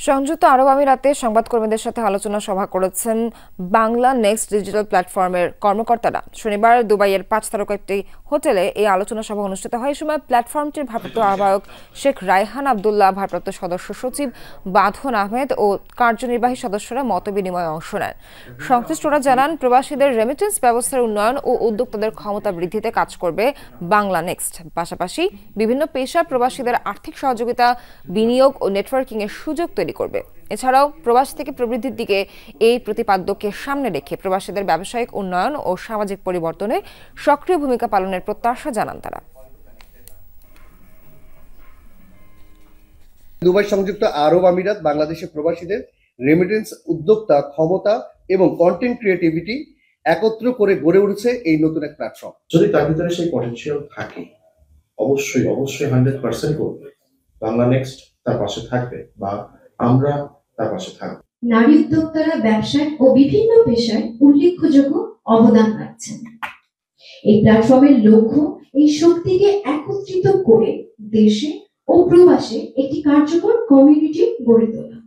সংযুক্ত আরব আমিরাতে সংবাদকর্মীদের সাথে আলোচনা সভা করেছেন বাংলা নেক্সট ডিজিটাল প্ল্যাটফর্মের কর্মকর্তারা। শনিবার দুবাইয়ের ৫ তারকা একটি হোটেলে এই আলোচনা সভা অনুষ্ঠিত হয়। এই সময় প্ল্যাটফর্মটির ভারপ্রাপ্ত আহ্বায়ক শেখ রায়হান আব্দুল্লাহ, ভারপ্রাপ্ত সদস্য সচিব বাঁধন আহমেদ ও কার্যনির্বাহী সদস্যরা মতবিনিময়ে অংশ নেন। সংশ্লিষ্টরা জানান, প্রবাসীদের রেমিটেন্স ব্যবস্থার উন্নয়ন ও উদ্যোক্তাদের ক্ষমতা বৃদ্ধিতে কাজ করবে বাংলা নেক্সট। পাশাপাশি বিভিন্ন পেশার প্রবাসীদের আর্থিক সহযোগিতা, বিনিয়োগ ও নেটওয়ার্কিং এর সুযোগ তৈরি করবে। এছাড়াও প্রবাস থেকে প্রবৃদ্ধির দিকে এই প্রতিপাদ্যকে সামনে রেখে প্রবাসীদের ব্যবসায়িক উন্নয়ন ও সামাজিক পরিবর্তনে সক্রিয় ভূমিকা পালনের প্রত্যাশা জানান তারা। দুবাই সংযুক্ত আরব আমিরাত বাংলাদেশের প্রবাসীদের রেমিটেন্স, উদ্যোক্তা, ক্ষমতা এবং কন্টেন্ট ক্রিয়েটিভিটি একত্র করে গড়ে উঠেছে এই নতুন এক প্ল্যাটফর্ম। যদি তার ভিতরে সেই পটেনশিয়াল থাকে, অবশ্যই 100% করবে। বাংলা নেক্সট তার পাশে থাকবে বা আমরা তার পাশে থাকবো। নারী উদ্যোক্তারা ব্যবসায় ও বিভিন্ন পেশায় উল্লেখযোগ্য অবদান রাখছেন। এই প্ল্যাটফর্মের লক্ষ্য এই শক্তিকে একত্রিত করে দেশে ও প্রবাসে একটি কার্যকর কমিউনিটি গড়ে তোলা।